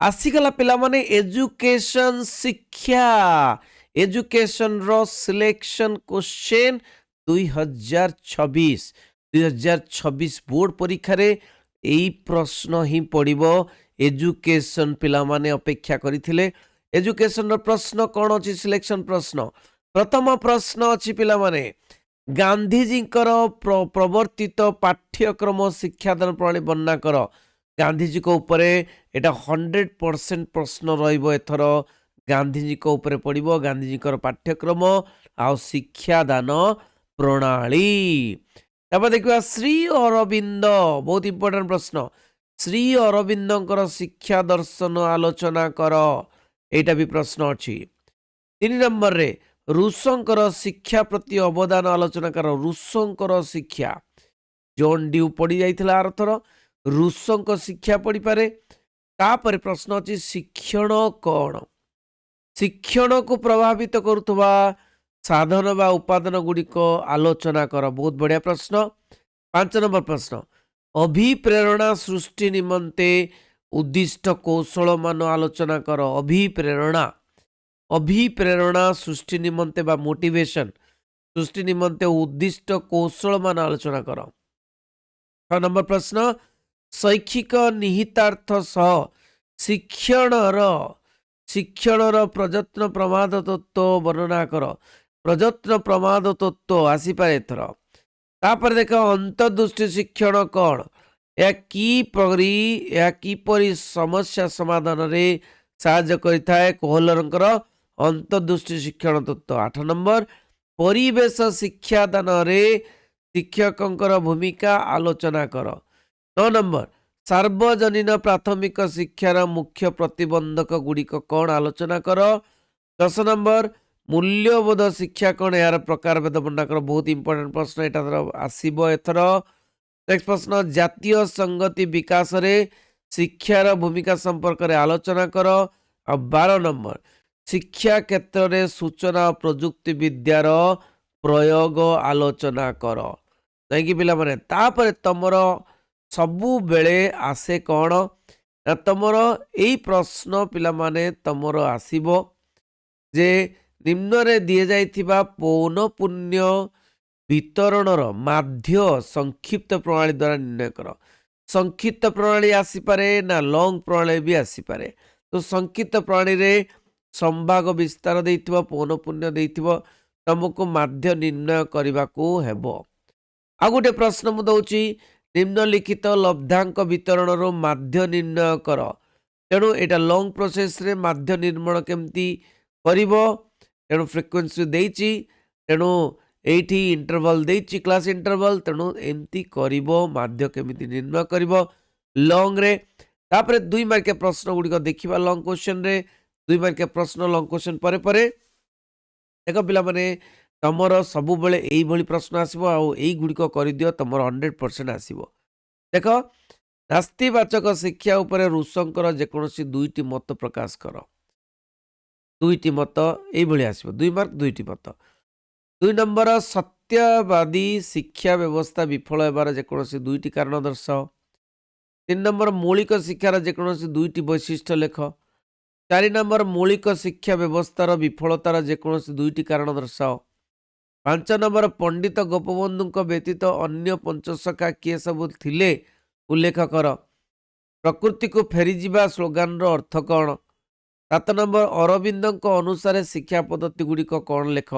आसीगला पिला माने एजुकेशन शिक्षा एजुकेशन रो सिलेक्शन क्वेश्चन 2026 बोर्ड परीक्षा रे एई प्रश्न ही पड़िबो। एजुकेशन पिला माने अपेक्षा करिथिले। एजुकेशन रो प्रश्न कोन अछि सिलेक्शन प्रश्न। प्रथम प्रश्न अछि पिला माने गांधीजी प्रवर्तित पाठ्यक्रम शिक्षादान प्रणाली वर्णना कर। गांधीजी को ऊपर एटा 100% प्रश्न रहिबो एथर। गांधीजी को ऊपर पड़िबो गांधीजी पाठ्यक्रम आ शिक्षादान प्रणाली। तब देखिए श्री अरविंद बहुत इंपोर्टेंट प्रश्न। श्री अरविंदर शिक्षा दर्शन आलोचना कर एटा भी प्रश्न अच्छी। 3 नंबर रे रूसोंकर शिक्षा प्रति अवदान आलोचना कर। रूसोंकर शिक्षा जॉन ड्यू पड़ी जाइथिला आरथर रूसों शिक्षा पढ़ी पारे। तापर प्रश्न अच्छी शिक्षण कौन। शिक्षण को प्रभावित करुवा साधन व उपादान गुड़िक आलोचना कर। बहुत बढ़िया प्रश्न। 5 नंबर प्रश्न अभिप्रेरणा सृष्टि निमंते उद्दिष्ट कौशल मान आलोचना कर। अभिप्रेरणा सृष्टि निमंते बा मोटिवेशन सृष्टि निमंते उद्दिष्ट कौशल मान आलोचना कर। 6 नंबर प्रश्न शैक्षिक निहितार्थ सह शिक्षणर प्रयत्न प्रमाद तत्व वर्णना कर। प्रयत्न प्रमाद तत्व आसीपारे एथर। तापर देख अंतर्दृष्टि शिक्षण कौन। या किपरि समस्या समाधान रे साहाय्य करिथाए कोहलरंकर अंतर्दृष्टि शिक्षण तत्व। 8 नंबर परिवेश शिक्षादान रे शिक्षकंकर भूमिका आलोचना कर। 9 नंबर सार्वजनीन प्राथमिक शिक्षार मुख्य प्रतिबंधक गुड़िक कौन आलोचना कर। 10 नंबर मूल्यबोध शिक्षा कौन यार प्रकार भेद वर्णना कर। बहुत इंपोर्टेंट प्रश्न एटा आसीबो एथर। नेक्स्ट प्रश्न जातीय संगति विकास रे शिक्षार भूमिका संपर्क में आलोचना कर। 12 नंबर शिक्षा क्षेत्र में सूचना और प्रजुक्ति विद्यार प्रयोग आलोचना कर। कहीं पिला माने तापर तमर सबु बेले आसे कौन ना तमर यही प्रश्न पिला माने तमर आसीबो जे निम्न रे दिए जाइथिबा पौन पुण्य वितरणर माध्य संक्षिप्त प्रणाली द्वारा निर्णय कर। संक्षिप्त प्रणाली आसीपारे ना लंग प्रणाली भी आसीपारे। तो संक्षिप्त प्रणाली रे संभाग विस्तार देइथिबो पौन पुण्य देइथिबो तुमको माध्य निर्णय करने को हेबो। आ गोटे प्रश्न मु दउची निम्नलिखित लब्धांक वितरण रो माध्य निर्णय कर। तेणु एटा लंग प्रोसेस रे माध्य निर्माण केमती करिवो। तेणु फ्रिक्वेंसी देइची तेणु एठी इंटरवल देइची क्लास इंटरवल। तेणु एमती करिवो माध्य केमिति निर्णय करिवो लंग रे। तापरे 2 मार्किया प्रश्न गुड़िक देखिबा लंग क्वेश्चन रे। 2 मार्किया प्रश्न लंग क्वेश्चन परे परे देखो पिला माने तमर सबु बेले एई भली प्रश्न आसीबो आ एई गुड़िक करिदियो तमर 100% आसीबो। देख नास्तिवाचक शिक्षा उपरे रूसंकर जेकोसी 2टी मत प्रकाश कर। 2टी मत एई भली आसीबो 2 मार्क 2टी मत। 2 नंबर सत्यवादी शिक्षा व्यवस्था विफल हेबार जेकोसी 2टी कारण दर्शाओ। 3 नंबर मौलिक शिक्षार जेकोसी 2टी वैशिष्ट्य लेख। 4 नंबर मौलिक शिक्षा व्यवस्थार विफलतार जेकोसी 2टी कारण दर्शाओ। 5 नंबर पंडित गोपबंधु व्यतीत अन्य पंचसखा किए सब थिले उल्लेख कर। प्रकृति को फेरीजिबा स्लोगान रो अर्थ कौन। 7 नंबर अरविंद अनुसार शिक्षा पद्धति गुड़िक कौन लेख।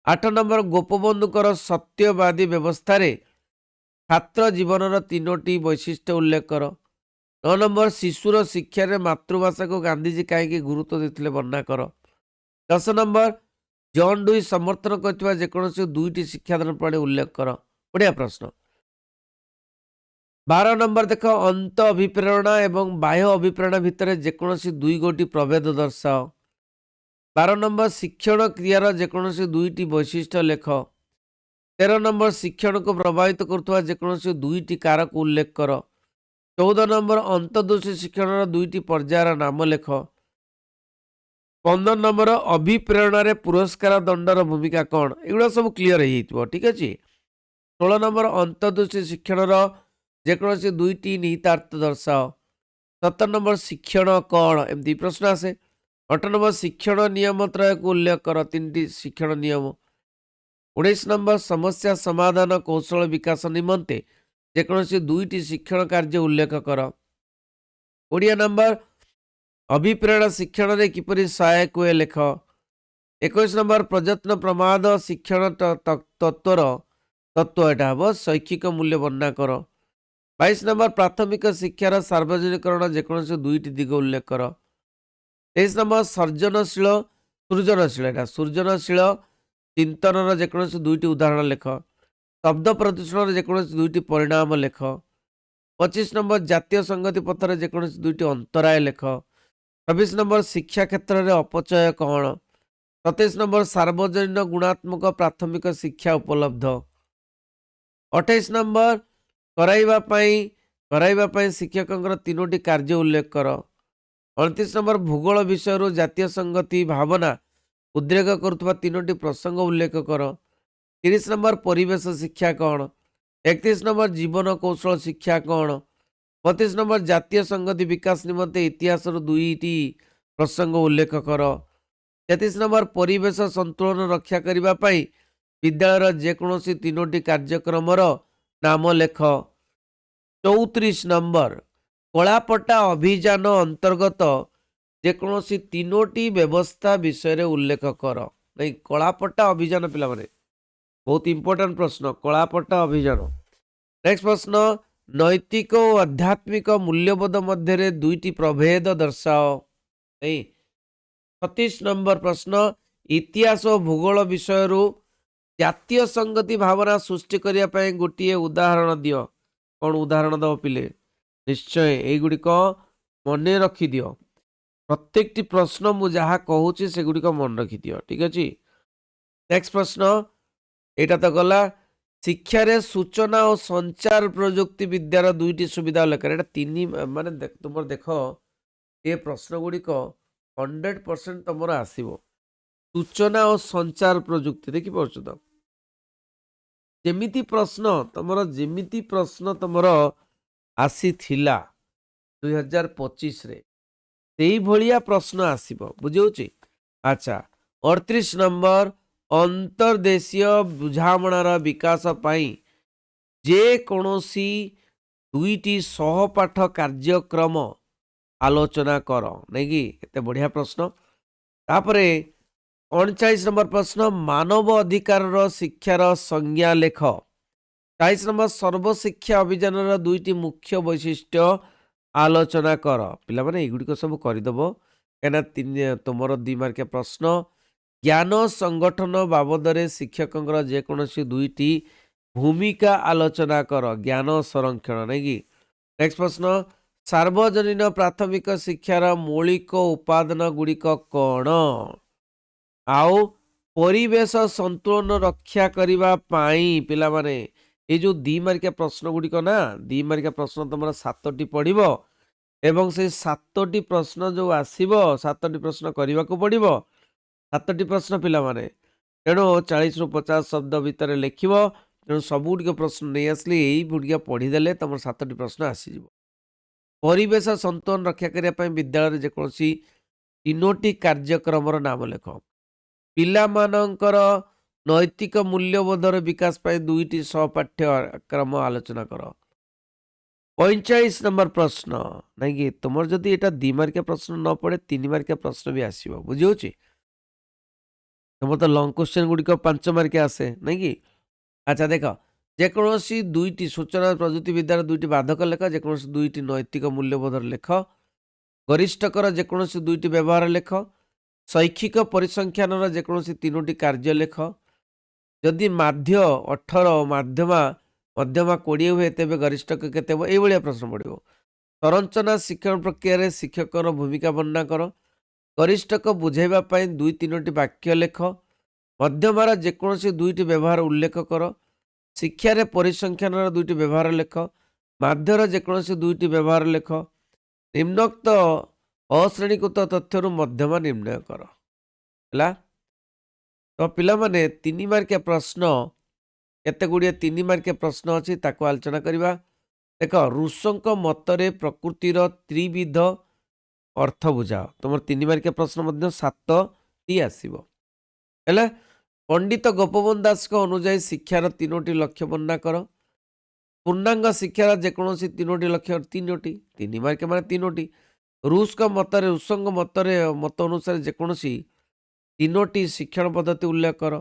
8 नंबर गोपबंधुकर सत्यवादी व्यवस्था रे छात्र जीवन 3टी वैशिष्ट्य उल्लेख कर। 9 नंबर शिशुर शिक्षा रे मातृभाषा को गांधीजी कहीं गुरुत्व देते वर्णना कर। 10 नंबर जॉन डुई समर्थन करथिबा जेकोसी 2टी शिक्षादान प्रणाली उल्लेख कर। बढ़िया प्रश्न। 12 नंबर देख अंत अभिप्रेरणा एवं बाह्य अभिप्रेरणा भितर जेकोसी 2 गोटी प्रभेद दर्शाओ। 12 नंबर शिक्षण क्रियार जेकोसी 2टी वैशिष्ट्य लेख। 13 नंबर शिक्षण को प्रभावित करुवा जेकोसी 2टी कारक उल्लेख कर। 14 नंबर अंतर्दृष्टि शिक्षण 2टी पर्यायर नाम लेख। 15 नंबर अभिप्रेरणा रे पुरस्कार दंडर भूमिका कौन। एगुड़ा सब क्लीयर हो ठीक अच्छे। 16 नंबर अंतर्दृष्टि शिक्षण जेकोसी 2टी निहितार्थ दर्शाओ। 17 नंबर शिक्षण कौन एमती प्रश्न आसे। 18 नंबर शिक्षण नियम त्रय को उल्लेख कर 3टी शिक्षण नियम। 19 नंबर समस्या समाधान कौशल विकास निमंते जेकोसी 2टी शिक्षण कार्य उल्लेख कर। 20 नंबर अभिप्रेरणा शिक्षण रे किपरि सहायक हुए लेख। 21 नंबर प्रयत्न प्रमाद शिक्षण तत्वर तत्व एटा हम शैक्षिक मूल्य वर्णना कर। 22 नंबर प्राथमिक शिक्षार सार्वजनिकरण जेकोसी 2टी दिग उल्लेख कर। 23 नंबर सर्जनशील सृजनशील एटा सृजनशील चिंतन जेकोसी 2टी उदाहरण लेख। शब्द प्रदूषण जेकोसी 2टी परिणाम लेख। 25 नंबर जातीय संगति पथर जेकोसी 2टी अंतराय लेख। 26 नंबर शिक्षा क्षेत्र में अपचय कौन। 27 नंबर सार्वजनिक गुणात्मक प्राथमिक शिक्षा उपलब्ध। 28 नंबर कराइबा शिक्षकों 3टी कार्य उल्लेख कर। 29 नंबर भूगोल विषय जातीय संगति भावना उद्रेक करुवा 3टी प्रसंग उल्लेख कर। 30 नंबर परिवेश शिक्षा कौन। 31 नंबर जीवन कौशल शिक्षा कौन। 32 नंबर जातीय संगति विकास निमंते इतिहास 2टी प्रसंग उल्लेख कर। 33 नंबर परिवेश संतुलन रक्षा करने विद्यालय जेकोसी 3टी कार्यक्रम नाम लेख। 34 नंबर कलापट्टा अभियान अंतर्गत जेकोसी 3टी व्यवस्था विषय रे उल्लेख कर। नहीं कलापट्टा अभियान पिला माने बहुत इंपोर्टेंट प्रश्न कलापट्टा अभियान। नेक्स्ट प्रश्न नैतिक और आध्यात्मिक मूल्यबोध मध्य 2टी प्रभेद दर्शाओ। नहीं 36 नंबर प्रश्न इतिहास और भूगोल विषय जातीय संगति भावना सृष्टि करने गोटे उदाहरण दियो। कौन उदाहरण दब पिले निश्चय युड़िक मन रखी दियो प्रत्येक प्रश्न मु जहाँ कहूँ से गुड़िक मन रखी दियो ठीक अच्छे। नेक्स्ट प्रश्न एटा तो गला शिक्षा रे सूचना और संचार प्रजुक्ति विद्यार 2टी सुविधा उल्लेख कर। तीन माने तुम देख ये प्रश्न गुड़िक 100% तुम आसव सूचना और संचार प्रजुक्ति देखी पार्छ तो जेमिति प्रश्न तुमर आसी 2025 रे सेई भलिया प्रश्न आसीबो बुझौछि। अच्छा 38 नंबर अंतर्देशीय बुझामणार विकास पाई जे कोनोसी 2टी सहपाठ कार्यक्रम आलोचना कर नहीं कि एते बढ़िया प्रश्न। तापरे 39 नंबर प्रश्न मानव अधिकार शिक्षार संज्ञा लेख। 40 नंबर सर्वशिक्षा अभियान 2टी मुख्य वैशिष्ट्य आलोचना कर पिला माने एगुड़िक सब करदेव कहीं तुम 2 मार्किया प्रश्न ज्ञान संगठन बाबद शिक्षकों जेकोसी 2टी भूमिका आलोचना कर ज्ञान संरक्षण नहीं कि। नेक्स्ट प्रश्न सार्वजनिक प्राथमिक शिक्षार मौलिक उपादान गुड़िक कौन आउ परिवेश संतुलन रक्षा करने पिला माने ये जो 2 मार्किया प्रश्न गुड़िक ना 2 मार्किया प्रश्न तुम 7टी पढ़ एवं से 7टी प्रश्न जो आसव 7टी प्रश्न करने को पड़ो 7टी प्रश्न पिला माने तेणु 40 ରୁ 50 शब्द भितर लिख तेणु सबुटिक प्रश्न नहीं आसली यही गुड़िया पढ़ीदे तुम 7टी प्रश्न आसीज। परिवेश संतुलन रक्षा करने विद्यालय जेकोसी 3टी कार्यक्रम नाम लेख। पिलामानंकर नैतिक मूल्यबोधर विकास पाई 2टी सहपाठ्यक्रम आलोचना कर। 45 नंबर प्रश्न नहीं कि तुम जदि एटा 2 मार्किया प्रश्न न पड़े 3 मार्किया प्रश्न भी आसो बुझे तुम तो लंग क्वेश्चन गुड़िक 5 मार्किया आसे नहीं कि। अच्छा देख जेकोसी 2टी सूचना प्रजुक्ति विद्यार 2टी बाधक लेख जेकोसी 2टी नैतिक मूल्यबोधर लेख। गरिष्ठकर जेकोसी 2टी व्यवहार लेख। शैक्षिक परिसंख्यान जेकोसी 3टी कार्य लेख। जदि माध्य 18 मध्यमा 20 हुए तेज गरिष्ठक केते ये प्रश्न पड़ो। संरचना शिक्षण प्रक्रिया शिक्षक भूमिका वर्णना कर। गरिष्ठक बुझाइवाई 2-3टी वाक्य लेख। मध्यमार जेकोसी 2टी व्यवहार उल्लेख कर। शिक्षा परिसंख्यान 2टी व्यवहार लेख। माध्यर जेकोसी 2टी व्यवहार लेख। निम्नोक्त अश्रेणीकृत तथ्य मध्यमा निर्णय कर है। तो पिला माने 3 मार्किया प्रश्न केते गुड़िया 3 मार्किया प्रश्न अच्छी आलोचना करवा। ଦେଖ ରୁଷଙ୍କ ମତରେ ପ୍ରକୃତିର ତ୍ରିବିଧ अर्थ बुझाओ तुम 3 मार्किया प्रश्न 7टी आसीबो हेला। पंडित गोपबंधु दास अनुजाई शिक्षार 3टी लक्ष्य वर्णना कर। पूर्णांग शिक्षार जेकोसी 3टी लक्ष्य 3टी 3 मार्किया माने 3टी। रूस का मतरे रूसंग मतरे मत अनुसार जेकोसी 3टी शिक्षण पद्धति उल्लेख कर।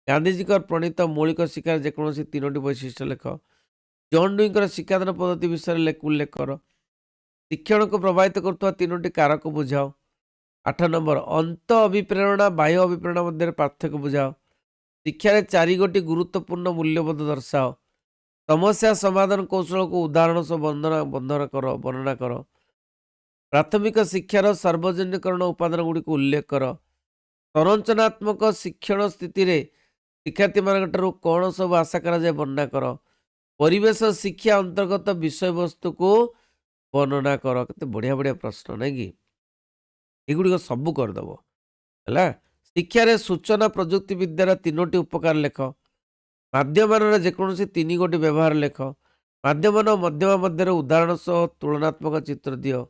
गांधीजी प्रणीत मौलिक शिक्षार जेकोसी 3टी वैशिष्ट्य लेख। जॉन डुईकर शिक्षादान पद्धति विषय उल्लेख कर। शिक्षण को प्रभावित करुवा 3टी कारक बुझाओ। 8 नंबर अंत अभिप्रेरणा बाह्य अभिप्रेरणा मध्य पार्थक्य बुझाओ। शिक्षा 4 गोटी गुरुत्वपूर्ण मूल्यबोध दर्शाओ। समस्या समाधान कौशल को उदाहरण से वर्णना कर। प्राथमिक शिक्षार सार्वजनिकरण उपादान गुड़िक उल्लेख कर। संरचनात्मक शिक्षण स्थिति रे शिक्षार्थी मान कौन सब आशा करा जाए वर्णना कर। परिवेश शिक्षा अंतर्गत विषय वस्तु को वर्णना कर। केते बढ़िया बढ़िया प्रश्न नहीं कि एगुड़िक सब करदेव है। शिक्षार सूचना प्रजुक्ति विद्यार 3टी उपकार लेख। माध्यम जेकोसी 3 गोटी व्यवहार लेख। माध्यम मध्यम मध्य उदाहरण सह तुलनात्मक चित्र दियो।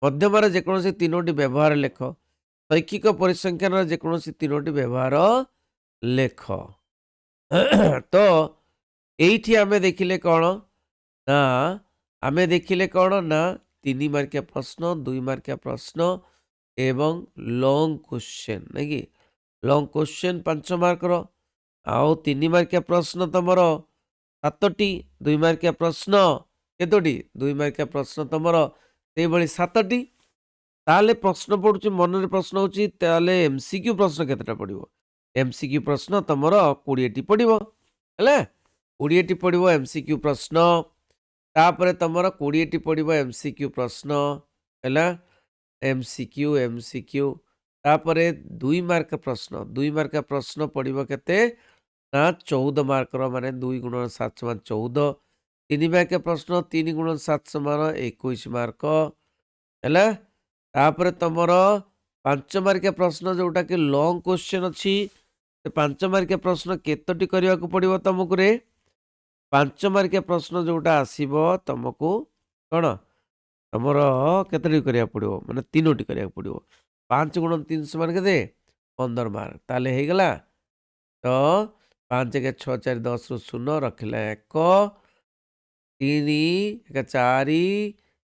मध्यम जेकोसी 3टी व्यवहार लेख। शैक्षिक परिसंख्यान जेकोसी 3टी व्यवहार लेख। तो यही आमे देखिले कौन ना आमे देखिले कौन ना 3 मार्किया प्रश्न 2 मार्किया प्रश्न एवं लॉन्ग क्वेश्चन नहीं कि लॉन्ग क्वेश्चन 5 मार्कर आउ 3 मार्किया प्रश्न तुमर 7टी 2 मार्किया प्रश्न केतोटी 2 मार्किया प्रश्न तुमर से भली 7टी। ताले प्रश्न पड़ुची मन रे प्रश्न होची ताले एमसीक्यू प्रश्न केतेटा पड़िबो एमसीक्यू प्रश्न तुमर 20टी पड़िबो हैला 20टी पड़िबो एमसीक्यू प्रश्न। तापर तुमर 20टी पड़िबो एमसीक्यू प्रश्न हैला एमसीक्यू एमसीक्यू। तापर 2 मार्क प्रश्न 2 मार्क प्रश्न पड़िबो केते ना 14 मार्कर माने 2 × 7 = 14। 3 मार्क प्रश्न 3 × 7 = 21 मार्क हैला। तापर तुमर 5 मार्क प्रश्न जोटा कि लॉन्ग क्वेश्चन अच्छी 5 मार्क प्रश्न केतोटी करने को पड़ो तुमको रे 5 मार्क प्रश्न जोटा आसीबो तुमको कौन तुमर केतोटी करिया पड़ो माने 3टी करिया पड़ो 5 × 3 = केते 15 मार्क ताले हे गला। तो 5 के 6 4 10 रु 0 रखिला 1 3 1 4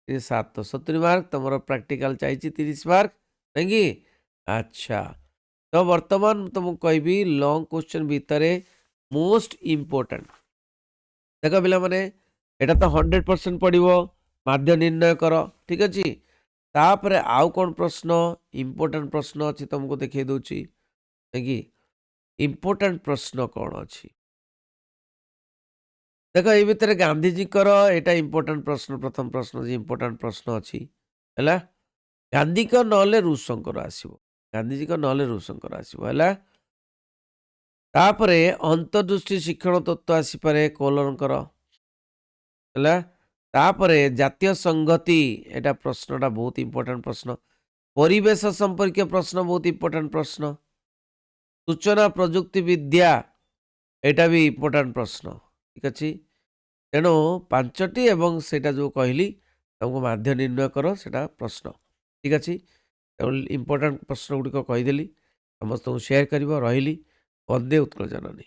3 7 70 मार्क तुम प्रैक्टिकल चाहिए 30 मार्क नहीं। अच्छा तो वर्तमान तुमको कहबी लॉन्ग क्वेश्चन भितर मोस्ट इम्पोर्टेंट देख पिला माने एटा तो 100% पड़ो माध्य निर्णय कर ठीक अच्छे। तापर आउ कौन प्रश्न इम्पोर्टेंट प्रश्न अच्छी तुमको देखे दूची नहीं इम्पोर्टेंट प्रश्न कौन अच्छी देख ये भितर गांधीजी एटा इम्पोर्टेंट प्रश्न प्रथम प्रश्न जी इम्पोर्टेंट प्रश्न अच्छी है गांधी का नले रूसंकर आसो गांधीजी का नले रूसंकर आसो है। तापरे अंतर्दृष्टि शिक्षण तत्व आसीपे कोलरंकर है। तापरे जातीय संगति एटा प्रश्नटा बहुत इम्पोर्टेंट प्रश्न। परिवेश संपर्क प्रश्न बहुत इम्पोर्टेंट प्रश्न। सूचना प्रजुक्ति विद्या एटा भी इम्पोर्टेंट प्रश्न ठीक अच्छे। तेणु 5टी एवं सेटा जो कहली तुमको माध्य निर्णय कर सेटा प्रश्न ठीक अच्छे। इम्पोर्टेंट प्रश्न गुड़िक कहीदेली समस्त शेयर कर रही। वंदे उत्कल जननी।